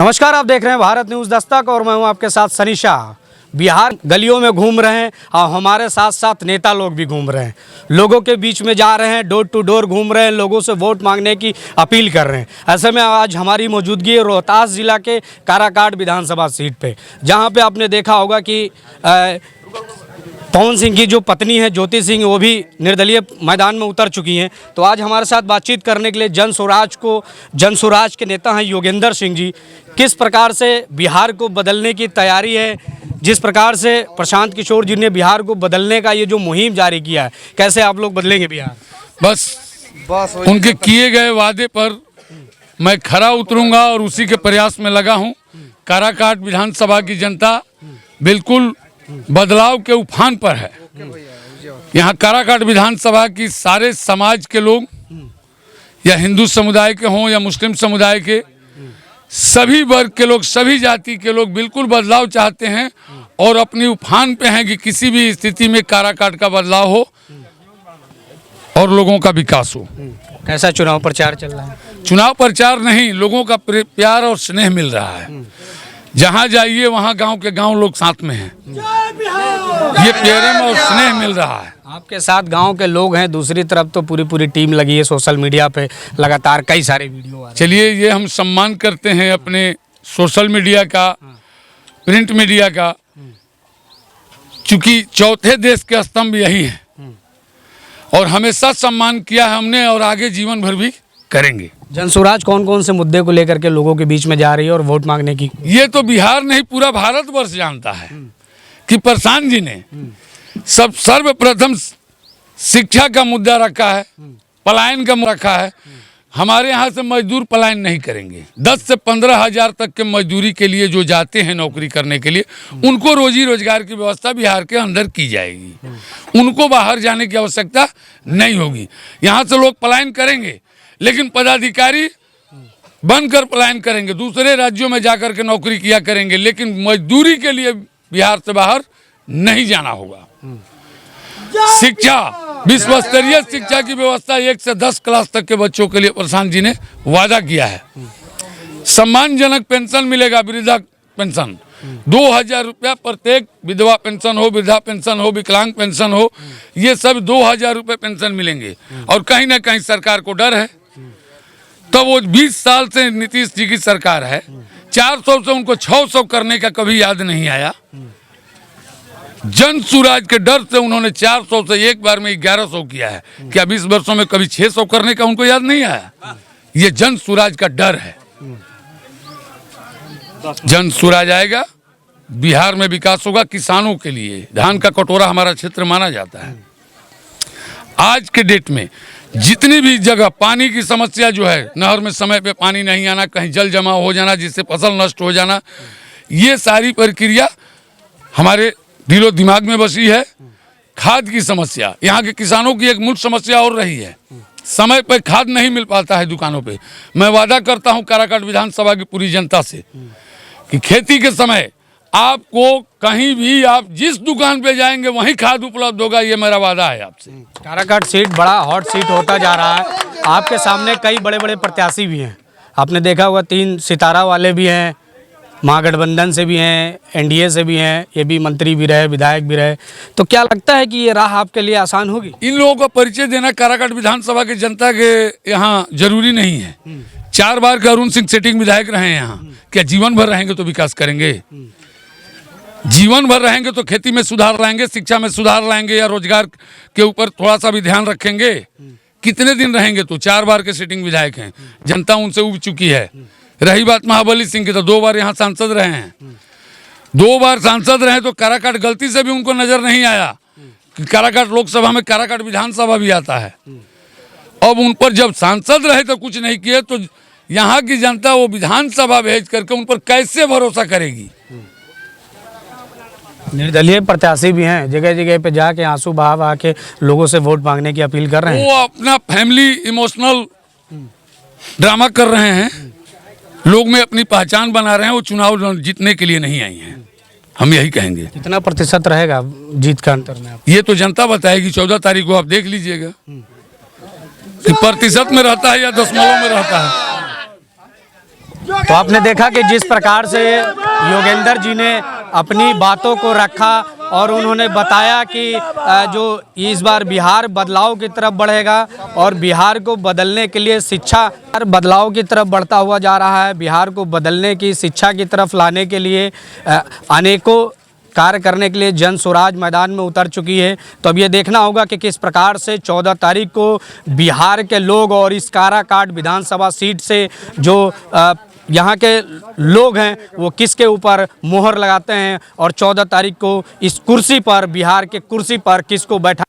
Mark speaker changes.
Speaker 1: नमस्कार, आप देख रहे हैं भारत न्यूज़ दस्तक और मैं हूं आपके साथ सनी शाह। बिहार गलियों में घूम रहे हैं और हमारे साथ साथ नेता लोग भी घूम रहे हैं, लोगों के बीच में जा रहे हैं, डोर टू डोर घूम रहे हैं, लोगों से वोट मांगने की अपील कर रहे हैं। ऐसे में आज हमारी मौजूदगी है रोहतास जिला के काराकाट विधानसभा सीट पे, जहां पे आपने देखा होगा कि पवन सिंह की जो पत्नी है ज्योति सिंह, वो भी निर्दलीय मैदान में उतर चुकी हैं। तो आज हमारे साथ बातचीत करने के लिए जन स्वराज के नेता हैं योगेंद्र सिंह जी। किस प्रकार से बिहार को बदलने की तैयारी है, जिस प्रकार से प्रशांत किशोर जी ने बिहार को बदलने का ये जो मुहिम जारी किया है, कैसे आप लोग बदलेंगे बिहार?
Speaker 2: बस उनके किए गए वादे पर मैं खरा उतरूंगा और उसी के प्रयास में लगा हूं। काराकाट विधानसभा की जनता बिल्कुल बदलाव के उफान पर है। यहाँ काराकाट विधानसभा की सारे समाज के लोग, या हिंदू समुदाय के हों या मुस्लिम समुदाय के, सभी वर्ग के लोग, सभी जाति के लोग बिल्कुल बदलाव चाहते हैं और अपनी उफान पे हैं कि किसी भी स्थिति में काराकाट का बदलाव हो और लोगों का विकास हो।
Speaker 1: कैसा चुनाव प्रचार चल रहा है?
Speaker 2: चुनाव प्रचार नहीं, लोगों का प्यार और स्नेह मिल रहा है। जहाँ जाइए वहाँ गांव के गांव लोग साथ में हैं। ये प्रेम और स्नेह मिल रहा है।
Speaker 1: आपके साथ गांव के लोग हैं, दूसरी तरफ तो पूरी टीम लगी है सोशल मीडिया पे, लगातार कई सारे वीडियो आ रहे हैं।
Speaker 2: चलिए, ये हम सम्मान करते हैं अपने सोशल मीडिया का, प्रिंट मीडिया का, क्योंकि चौथे देश के स्तंभ यही है और हमेशा सम्मान किया है हमने और आगे जीवन भर भी करेंगे।
Speaker 1: जन स्वराज कौन कौन से मुद्दे को लेकर के लोगों के बीच में जा रही है और वोट मांगने की?
Speaker 2: ये तो बिहार नहीं, पूरा भारतवर्ष जानता है कि प्रशांत जी ने सर्वप्रथम शिक्षा का मुद्दा रखा है, पलायन का रखा है। हमारे यहाँ से मजदूर पलायन नहीं करेंगे। 10 से 15 हज़ार तक के मजदूरी के लिए जो जाते हैं नौकरी करने के लिए, उनको रोजी रोजगार की व्यवस्था बिहार के अंदर की जाएगी। उनको बाहर जाने की आवश्यकता नहीं होगी। यहाँ से लोग पलायन करेंगे, लेकिन पदाधिकारी बनकर पलायन करेंगे, दूसरे राज्यों में जाकर के नौकरी किया करेंगे, लेकिन मजदूरी के लिए बिहार से बाहर नहीं जाना होगा। शिक्षा, विश्व स्तरीय शिक्षा की व्यवस्था 1 से 10 क्लास तक के बच्चों के लिए प्रशांत जी ने वादा किया है। सम्मानजनक पेंशन मिलेगा, वृद्धा पेंशन 2000 रुपया प्रत्येक, विधवा पेंशन हो, वृद्धा पेंशन हो, विकलांग पेंशन हो, ये सब 2000 रुपये पेंशन मिलेंगे। और कहीं ना कहीं सरकार को डर है, तो वो 20 साल से नीतीश जी की सरकार है, 400 से उनको 600 करने का कभी याद नहीं आया। जन स्वराज के डर से उन्होंने 400 से एक बार में 1100 किया है। क्या 20 वर्षों में कभी 600 करने का उनको याद नहीं आया? ये जन स्वराज का डर है। जन स्वराज आएगा, बिहार में विकास होगा। किसानों के लिए धान का कटोरा हमारा क्षेत्र माना जाता है। आज के डेट में जितनी भी जगह पानी की समस्या जो है, नहर में समय पे पानी नहीं आना, कहीं जल जमा हो जाना जिससे फसल नष्ट हो जाना, ये सारी प्रक्रिया हमारे दिलो दिमाग में बसी है। खाद की समस्या यहाँ के किसानों की एक मुख्य समस्या और रही है। समय पर खाद नहीं मिल पाता है दुकानों पे। मैं वादा करता हूँ काराकाट विधानसभा की पूरी जनता से कि खेती के समय आपको कहीं भी आप जिस दुकान पे जाएंगे वहीं खाद उपलब्ध होगा। ये मेरा वादा है आपसे।
Speaker 1: काराकाट सीट बड़ा हॉट सीट होता जा रहा है। आपके सामने कई बड़े बड़े प्रत्याशी भी हैं। आपने देखा होगा 3 सितारा वाले भी हैं, महागठबंधन से भी हैं, एनडीए से भी हैं, ये भी मंत्री भी रहे, विधायक भी रहे। तो क्या लगता है कि ये राह आपके लिए आसान होगी?
Speaker 2: इन लोगों का परिचय देना काराकाट विधानसभा की जनता के यहाँ जरूरी नहीं है। 4 बार के अरुण सिंह सेटिंग विधायक रहे हैं यहाँ। क्या जीवन भर रहेंगे तो विकास करेंगे? जीवन भर रहेंगे तो खेती में सुधार लाएंगे, शिक्षा में सुधार लाएंगे, या रोजगार के ऊपर थोड़ा सा भी ध्यान रखेंगे? कितने दिन रहेंगे? तो 4 बार के सिटिंग विधायक हैं, जनता उनसे उब चुकी है। रही बात महाबली सिंह की, तो 2 बार यहाँ सांसद रहे हैं। 2 बार सांसद रहे तो काराकाट गलती से भी उनको नजर नहीं आया कि काराकाट लोकसभा में काराकाट विधानसभा भी आता है। अब उन पर जब सांसद रहे तो कुछ नहीं किए, तो यहाँ की जनता वो विधानसभा भेज करके उन पर कैसे भरोसा करेगी?
Speaker 1: निर्दलीय प्रत्याशी भी हैं, जगह जगह पे जाके आंसू बहा के लोगों से वोट मांगने की अपील कर रहे हैं।
Speaker 2: वो अपना फैमिली इमोशनल ड्रामा कर रहे हैं, लोग में अपनी पहचान बना रहे हैं। वो चुनाव जीतने के लिए नहीं आई हैं, हम यही कहेंगे।
Speaker 1: कितना प्रतिशत रहेगा जीत का अंतर में?
Speaker 2: ये तो जनता बताएगी। 14 तारीख को आप देख लीजिएगा कि प्रतिशत में रहता है या दशमलव में रहता है।
Speaker 1: तो आपने देखा कि जिस प्रकार से योगेंद्र जी ने अपनी बातों को रखा और उन्होंने बताया कि जो इस बार बिहार बदलाव की तरफ बढ़ेगा और बिहार को बदलने के लिए शिक्षा बदलाव की तरफ बढ़ता हुआ जा रहा है। बिहार को बदलने की, शिक्षा की तरफ लाने के लिए अनेकों कार्य करने के लिए जन स्वराज मैदान में उतर चुकी है। तो अब ये देखना होगा कि किस प्रकार से 14 तारीख को बिहार के लोग और इस काराकाट विधानसभा सीट से जो यहाँ के लोग हैं वो किसके ऊपर मोहर लगाते हैं और 14 तारीख को इस कुर्सी पर, बिहार के कुर्सी पर किसको बैठा